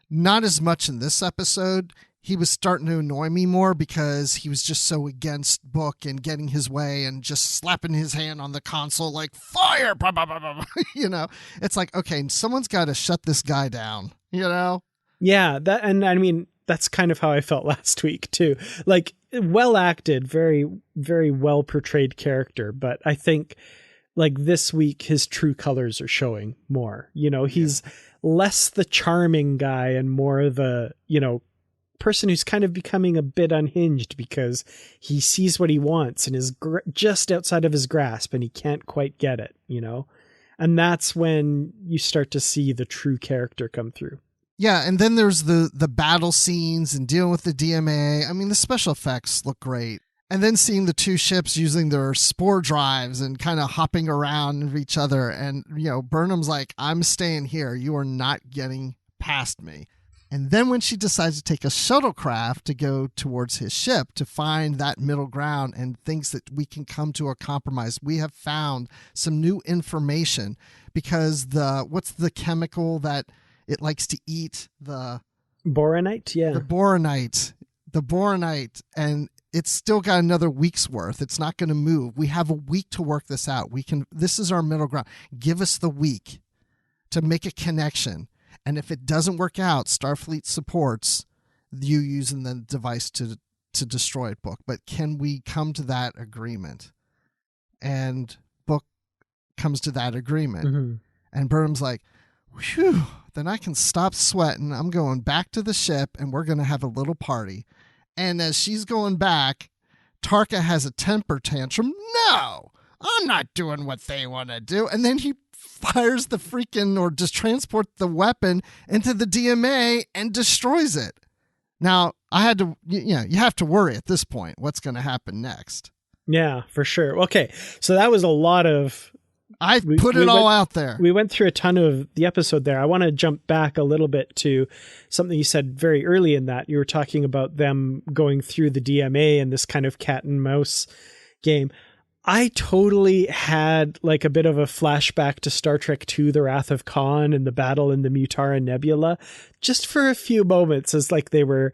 Not as much in this episode. he was starting to annoy me more because he was just so against Book and getting his way and just slapping his hand on the console like fire, blah, blah, blah, blah, blah. You know, it's like, okay, someone's got to shut this guy down, you know? Yeah, that, and I mean, that's kind of how I felt last week too. Like, well acted, very, very well portrayed character. But I think like this week, his true colors are showing more. You know, he's less the charming guy and more the, you know, person who's kind of becoming a bit unhinged because he sees what he wants and is just outside of his grasp and he can't quite get it, you know? And that's when you start to see the true character come through. Yeah, and then there's the battle scenes and dealing with the DMA. I mean, the special effects look great. And then seeing the two ships using their spore drives and kind of hopping around of each other. And, you know, Burnham's like, I'm staying here. You are not getting past me. And then when she decides to take a shuttlecraft to go towards his ship to find that middle ground and thinks that we can come to a compromise, we have found some new information because what's the chemical that it likes to eat? The boronite. Yeah. The boronite. And it's still got another week's worth. It's not going to move. We have a week to work this out. This is our middle ground. Give us the week to make a connection. And if it doesn't work out, Starfleet supports you using the device to destroy it, Book. But can we come to that agreement? And Book comes to that agreement. Mm-hmm. And Burnham's like, whew, then I can stop sweating. I'm going back to the ship and we're going to have a little party. And as she's going back, Tarka has a temper tantrum. No, I'm not doing what they want to do. And then he fires the freaking, or just transport the weapon into the DMA and destroys it. Now, I had to, you have to worry at this point what's going to happen next. Yeah, for sure. Okay, so that was a lot of... I put it all out there. We went through a ton of the episode there. I want to jump back a little bit to something you said very early in that. You were talking about them going through the DMA and this kind of cat and mouse game. I totally had like a bit of a flashback to Star Trek II, The Wrath of Khan and the battle in the Mutara Nebula, just for a few moments as like they were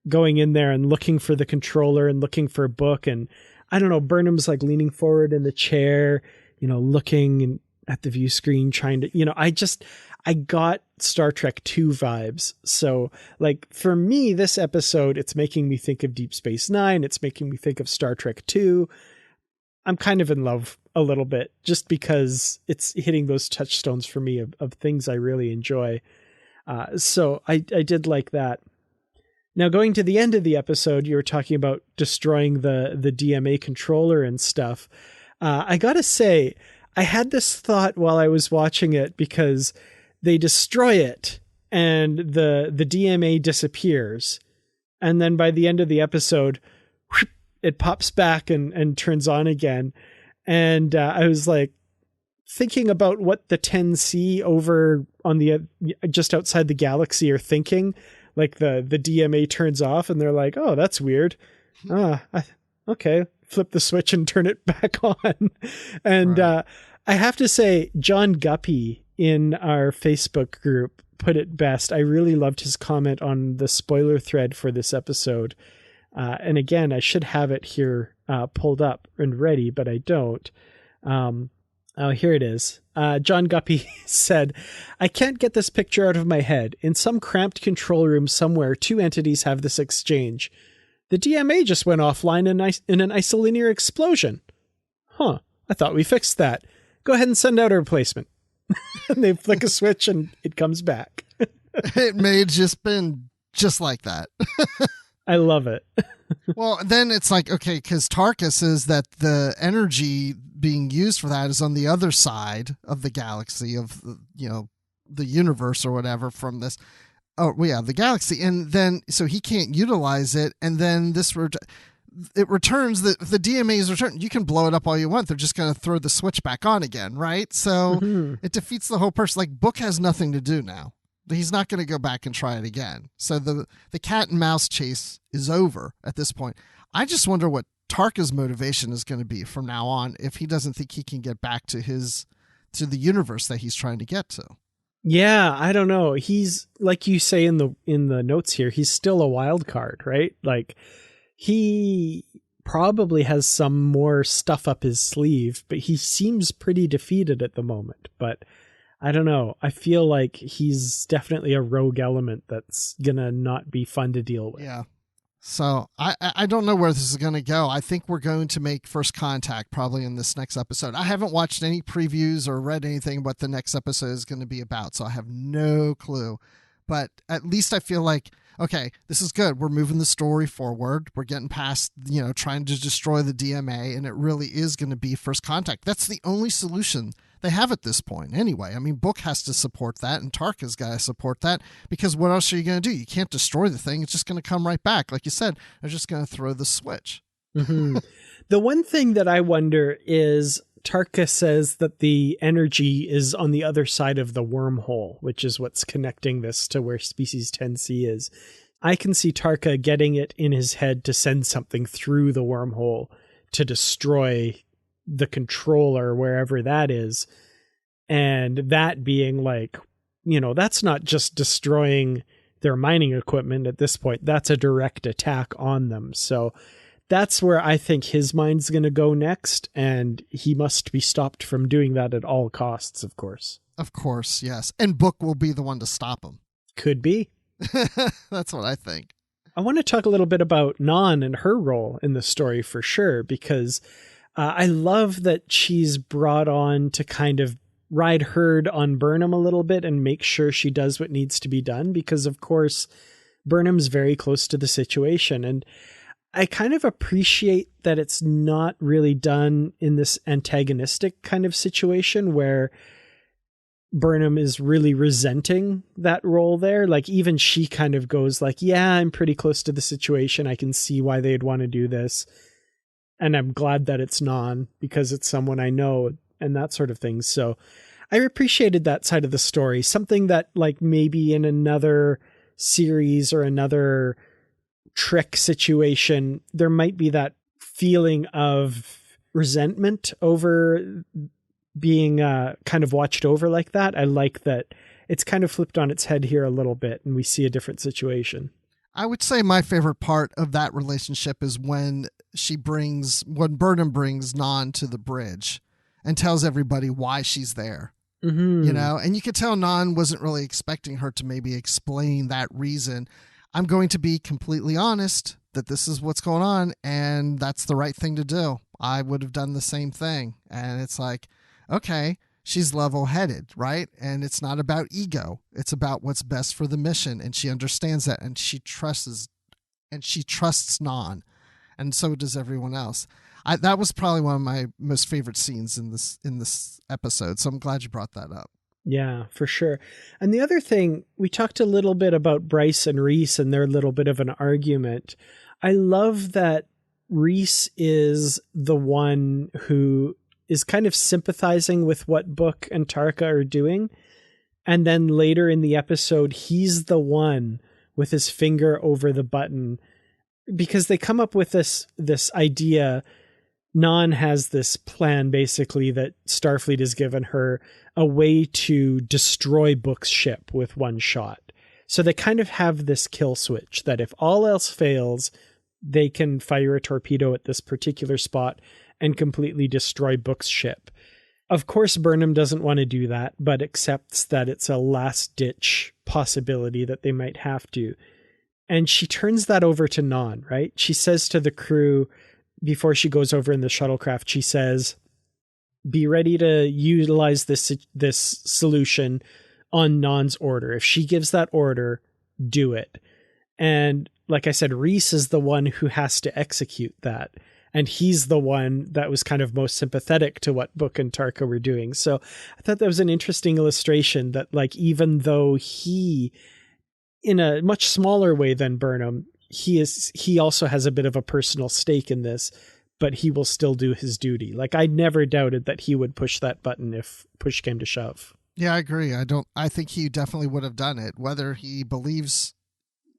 going in there and looking for the controller and looking for a book. And I don't know, Burnham's like leaning forward in the chair, you know, looking at the view screen, trying to, you know, I got Star Trek II vibes. So like for me, this episode, it's making me think of Deep Space Nine. It's making me think of Star Trek II. I'm kind of in love a little bit just because it's hitting those touchstones for me of things I really enjoy. So I did like that. Now, going to the end of the episode, you were talking about destroying the DMA controller and stuff. I got to say, I had this thought while I was watching it because they destroy it and the DMA disappears. And then by the end of the episode, it pops back and turns on again. And I was like thinking about what the 10C over on the just outside the galaxy are thinking. Like the DMA turns off and they're like, oh, that's weird. Okay, flip the switch and turn it back on. And right. I have to say, John Guppy in our Facebook group put it best. I really loved his comment on the spoiler thread for this episode. And again, I should have it here pulled up and ready, but I don't. Here it is. John Guppy said, I can't get this picture out of my head. In some cramped control room somewhere, two entities have this exchange. The DMA just went offline in an isolinear explosion. Huh. I thought we fixed that. Go ahead and send out a replacement. And they flick a switch and it comes back. It may have just been just like that. I love it. Well, then it's like, okay, because Tarka says that the energy being used for that is on the other side of the galaxy of, the universe or whatever from this. Oh, yeah, the galaxy. And then, so he can't utilize it. And then it returns, the DMA is returned. You can blow it up all you want. They're just going to throw the switch back on again, right? So It defeats the whole purpose. Like, Book has nothing to do now. He's not going to go back and try it again. So the cat and mouse chase is over at this point. I just wonder what Tarka's motivation is going to be from now on if he doesn't think he can get back to the universe that he's trying to get to. Yeah, I don't know. He's, like you say in the notes here, he's still a wild card, right? Like, he probably has some more stuff up his sleeve, but he seems pretty defeated at the moment. But I don't know. I feel like he's definitely a rogue element that's gonna not be fun to deal with. Yeah. So I don't know where this is going to go. I think we're going to make first contact probably in this next episode. I haven't watched any previews or read anything what the next episode is going to be about, so I have no clue. But at least I feel like, okay, this is good. We're moving the story forward. We're getting past, trying to destroy the DMA, and it really is going to be first contact. That's the only solution they have at this point anyway. I mean, Book has to support that, and Tarka's got to support that, because what else are you going to do? You can't destroy the thing. It's just going to come right back. Like you said, they're just going to throw the switch. Mm-hmm. The one thing that I wonder is, Tarka says that the energy is on the other side of the wormhole, which is what's connecting this to where Species 10C is. I can see Tarka getting it in his head to send something through the wormhole to destroy the controller, wherever that is. And that being like, that's not just destroying their mining equipment at this point. That's a direct attack on them. So that's where I think his mind's going to go next, and he must be stopped from doing that at all costs, of course. Of course, yes. And Book will be the one to stop him. Could be. That's what I think. I want to talk a little bit about Nhan and her role in the story for sure, because I love that she's brought on to kind of ride herd on Burnham a little bit and make sure she does what needs to be done, because, of course, Burnham's very close to the situation. And I kind of appreciate that it's not really done in this antagonistic kind of situation where Burnham is really resenting that role there. Like, even she kind of goes like, yeah, I'm pretty close to the situation. I can see why they'd want to do this. And I'm glad that it's Nhan, because it's someone I know and that sort of thing. So I appreciated that side of the story. Something that, like, maybe in another series or another trick situation, there might be that feeling of resentment over being kind of watched over like that. I like that it's kind of flipped on its head here a little bit, and we see a different situation. I would say my favorite part of that relationship is when Burnham brings Nhan to the bridge and tells everybody why she's there. Mm-hmm. And you could tell Nhan wasn't really expecting her to maybe explain that reason. I'm going to be completely honest that this is what's going on, and that's the right thing to do. I would have done the same thing. And it's like, okay, she's level-headed, right? And it's not about ego. It's about what's best for the mission, and she understands that, and she trusts Nhan, and so does everyone else. That was probably one of my most favorite scenes in this episode, so I'm glad you brought that up. Yeah, for sure. And the other thing, we talked a little bit about Bryce and Reese and their little bit of an argument. I love that Reese is the one who is kind of sympathizing with what Book and Tarka are doing. And then later in the episode, he's the one with his finger over the button, because they come up with this idea. Nhan has this plan, basically, that Starfleet has given her, a way to destroy Book's ship with one shot. So they kind of have this kill switch that if all else fails, they can fire a torpedo at this particular spot and completely destroy Book's ship. Of course, Burnham doesn't want to do that, but accepts that it's a last-ditch possibility that they might have to. And she turns that over to Nhan, right? She says to the crew, before she goes over in the shuttlecraft, she says, be ready to utilize this solution on Nhan's order. If she gives that order, do it. And like I said, Reese is the one who has to execute that. And he's the one that was kind of most sympathetic to what Book and Tarka were doing. So I thought that was an interesting illustration that, like, even though he, in a much smaller way than Burnham, he also has a bit of a personal stake in this, but he will still do his duty. Like, I never doubted that he would push that button if push came to shove. Yeah, I agree. I think he definitely would have done it, whether he believes,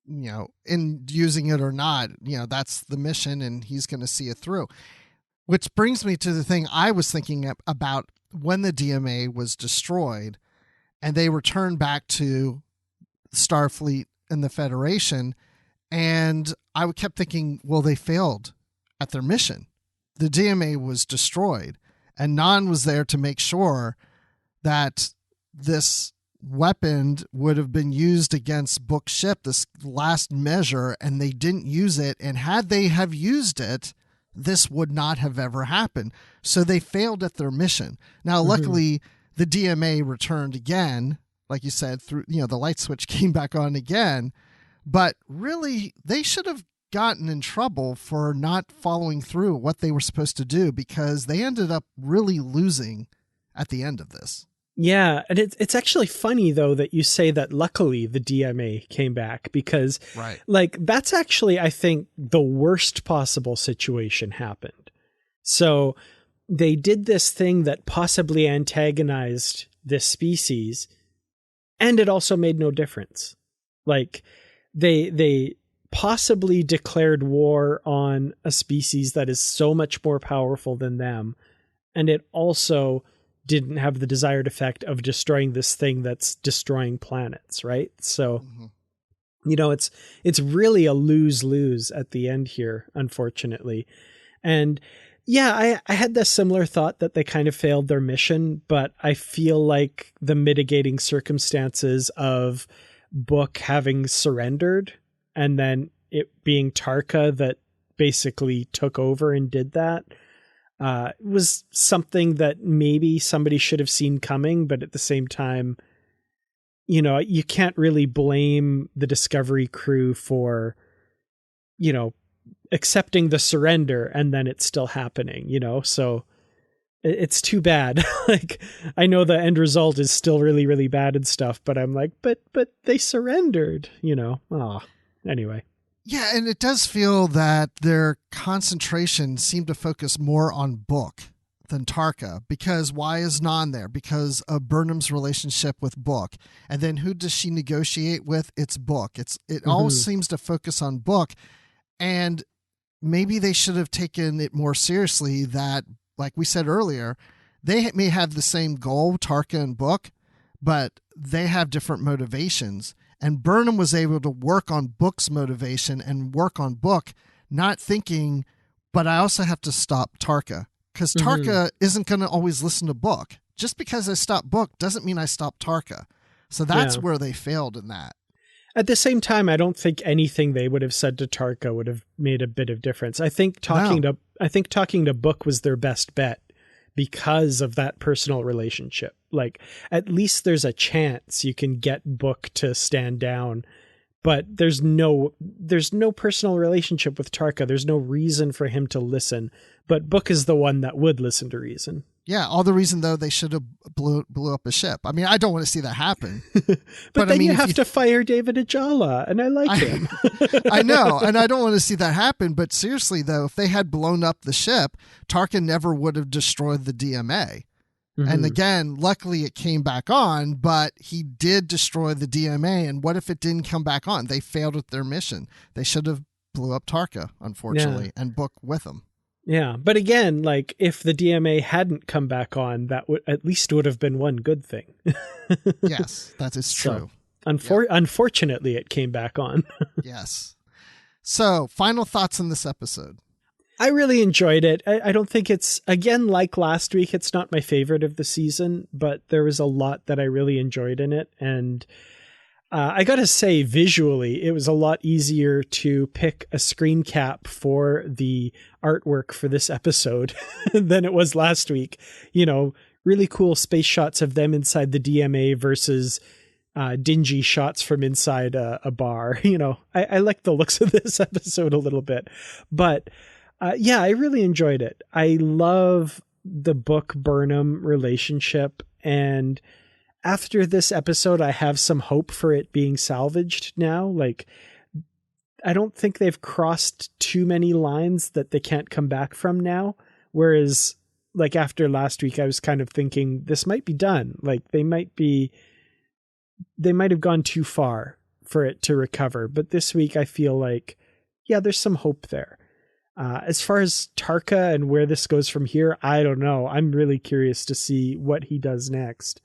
in using it or not. That's the mission, and he's going to see it through. Which brings me to the thing I was thinking about when the DMA was destroyed. and they return back to Starfleet and the Federation. And I kept thinking, well, they failed at their mission. The DMA was destroyed, and Nhan was there to make sure that this weapon would have been used against Book's ship, this last measure, and they didn't use it. And had they have used it, this would not have ever happened. So they failed at their mission. Now, luckily, the DMA returned again, like you said, through, the light switch came back on again. But really, they should have gotten in trouble for not following through what they were supposed to do, because they ended up really losing at the end of this. Yeah, and it's actually funny, though, that you say that luckily the DMA came back, because that's actually, I think, the worst possible situation happened. So they did this thing that possibly antagonized this species, and it also made no difference. Like, they possibly declared war on a species that is so much more powerful than them, and it also didn't have the desired effect of destroying this thing that's destroying planets, right? So, it's really a lose-lose at the end here, unfortunately. And yeah, I had this similar thought that they kind of failed their mission, but I feel like the mitigating circumstances of Book having surrendered and then it being Tarka that basically took over and did that was something that maybe somebody should have seen coming, but at the same time, you can't really blame the Discovery crew for, accepting the surrender and then it's still happening, so it's too bad. Like, I know the end result is still really, really bad and stuff, but I'm like, but they surrendered, anyway. Yeah, and it does feel that their concentration seemed to focus more on Book than Tarka, because why is Nhan there? Because of Burnham's relationship with Book. And then who does she negotiate with? It's Book. It all seems to focus on Book. And maybe they should have taken it more seriously that, like we said earlier, they may have the same goal, Tarka and Book, but they have different motivations. And Burnham was able to work on Book's motivation and work on Book, not thinking, but I also have to stop Tarka, because Tarka isn't going to always listen to Book. Just because I stop Book doesn't mean I stop Tarka. So that's where they failed in that. At the same time, I don't think anything they would have said to Tarka would have made a bit of difference. I think talking to Book was their best bet because of that personal relationship. Like, at least there's a chance you can get Book to stand down, but there's no personal relationship with Tarka. There's no reason for him to listen, but Book is the one that would listen to reason. Yeah, all the reason, though, they should have blew up a ship. I mean, I don't want to see that happen. but then you have to fire David Ajala, and I like him. I know, and I don't want to see that happen. But seriously, though, if they had blown up the ship, Tarka never would have destroyed the DMA. And again, luckily it came back on, but he did destroy the DMA. And what if it didn't come back on? They failed at their mission. They should have blew up Tarka, unfortunately, and Book with them. Yeah, but again, like, if the DMA hadn't come back on, that would at least would have been one good thing. Yes, that is true. So, unfortunately, it came back on. Yes. So, final thoughts on this episode. I really enjoyed it. I don't think it's, again, like last week, it's not my favorite of the season, but there was a lot that I really enjoyed in it. And I got to say, visually, it was a lot easier to pick a screen cap for the artwork for this episode than it was last week. Really cool space shots of them inside the DMA versus dingy shots from inside a bar. I like the looks of this episode a little bit, but yeah, I really enjoyed it. I love the Book Burnham relationship, and after this episode, I have some hope for it being salvaged now. Like, I don't think they've crossed too many lines that they can't come back from now. Whereas, like, after last week, I was kind of thinking this might be done. Like, they might have gone too far for it to recover. But this week, I feel like, yeah, there's some hope there. As far as Tarka and where this goes from here, I don't know. I'm really curious to see what he does next.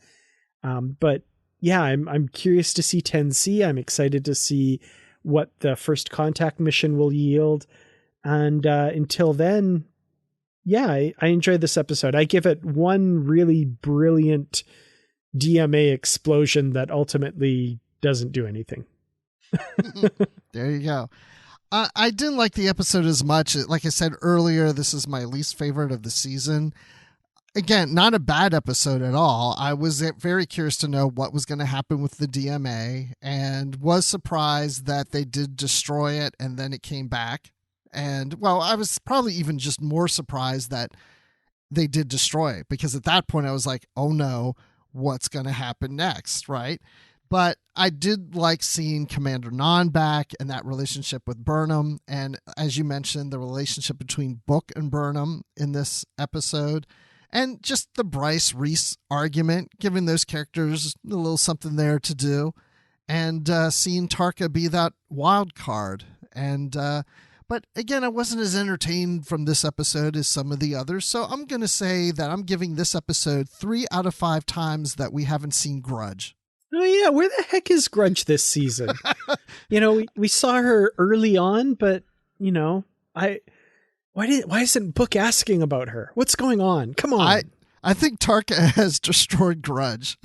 But yeah, I'm curious to see 10C. I'm excited to see what the First Contact mission will yield. And until then, yeah, I enjoyed this episode. I give it one really brilliant DMA explosion that ultimately doesn't do anything. There you go. I didn't like the episode as much. Like I said earlier, this is my least favorite of the season. Again, not a bad episode at all. I was very curious to know what was going to happen with the DMA and was surprised that they did destroy it and then it came back. And, well, I was probably even just more surprised that they did destroy it, because at that point I was like, oh no, what's going to happen next, right? But I did like seeing Commander Nhan back and that relationship with Burnham. And as you mentioned, the relationship between Book and Burnham in this episode. And just the Bryce Reese argument, giving those characters a little something there to do. And seeing Tarka be that wild card. And but again, I wasn't as entertained from this episode as some of the others. So I'm going to say that I'm giving this episode 3 out of 5 times that we haven't seen Grudge. Oh yeah, where the heck is Grudge this season? We saw her early on, but why isn't Book asking about her? What's going on? Come on. I think Tarka has destroyed Grudge.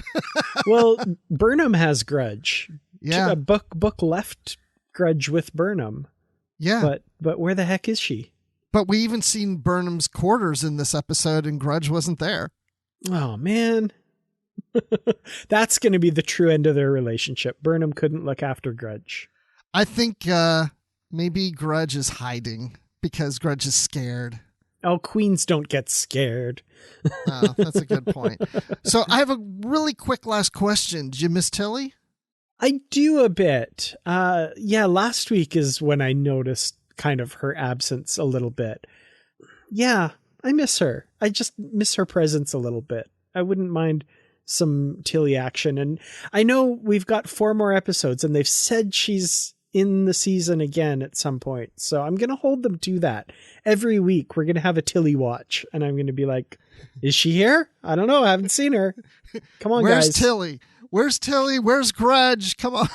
Well, Burnham has Grudge. Yeah. Book left Grudge with Burnham. Yeah. But where the heck is she? But we even seen Burnham's quarters in this episode and Grudge wasn't there. Oh man. That's going to be the true end of their relationship. Burnham couldn't look after Grudge. I think maybe Grudge is hiding because Grudge is scared. Oh, queens don't get scared. Oh, that's a good point. So I have a really quick last question. Did you miss Tilly? I do a bit. Yeah, last week is when I noticed kind of her absence a little bit. Yeah, I miss her. I just miss her presence a little bit. I wouldn't mind some Tilly action. And I know we've got 4 more episodes and they've said she's in the season again at some point. So I'm going to hold them to that. Every week we're going to have a Tilly watch and I'm going to be like, is she here? I don't know. I haven't seen her. Come on, Where's guys. Tilly? Where's Tilly? Where's Grudge? Come on.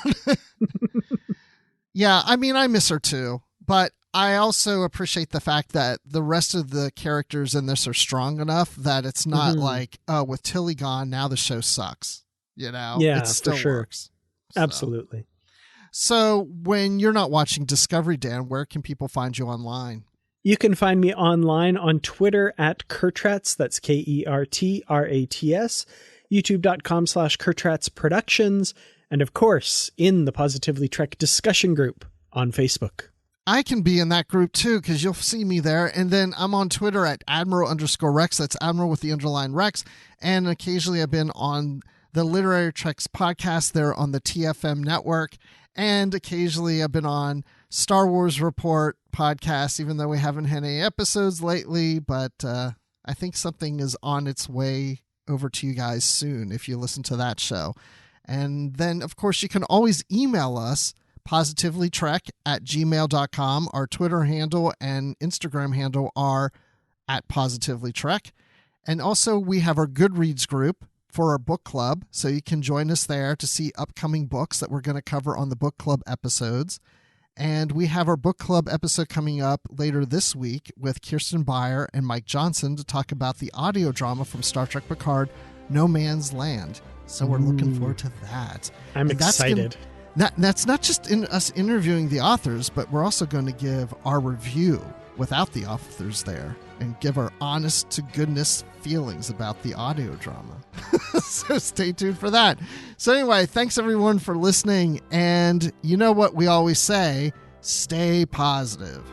Yeah, I mean, I miss her too. But I also appreciate the fact that the rest of the characters in this are strong enough that it's not like, oh, with Tilly gone, now the show sucks. Yeah, it still for sure. works. Absolutely. So when you're not watching Discovery, Dan, where can people find you online? You can find me online on Twitter at Kertrats. That's KERTRATS. YouTube.com/Kertrats Productions. And of course, in the Positively Trek discussion group on Facebook. I can be in that group too, because you'll see me there. And then I'm on Twitter at Admiral_Rex. That's Admiral with the underline Rex. And occasionally I've been on the Literary Treks podcast there on the TFM network. And occasionally I've been on Star Wars Report podcast, even though we haven't had any episodes lately. But I think something is on its way over to you guys soon if you listen to that show. And then, of course, you can always email us, positivelytrek@gmail.com. Our Twitter handle and Instagram handle are @positivelytrek. And also we have our Goodreads group for our book club. So you can join us there to see upcoming books that we're going to cover on the book club episodes. And we have our book club episode coming up later this week with Kirsten Beyer and Mike Johnson to talk about the audio drama from Star Trek Picard, No Man's Land. So we're looking forward to that. I'm excited. That's not just in us interviewing the authors, but we're also going to give our review without the authors there and give our honest to goodness feelings about the audio drama. So stay tuned for that. So anyway, thanks everyone for listening. And you know what we always say, stay positive.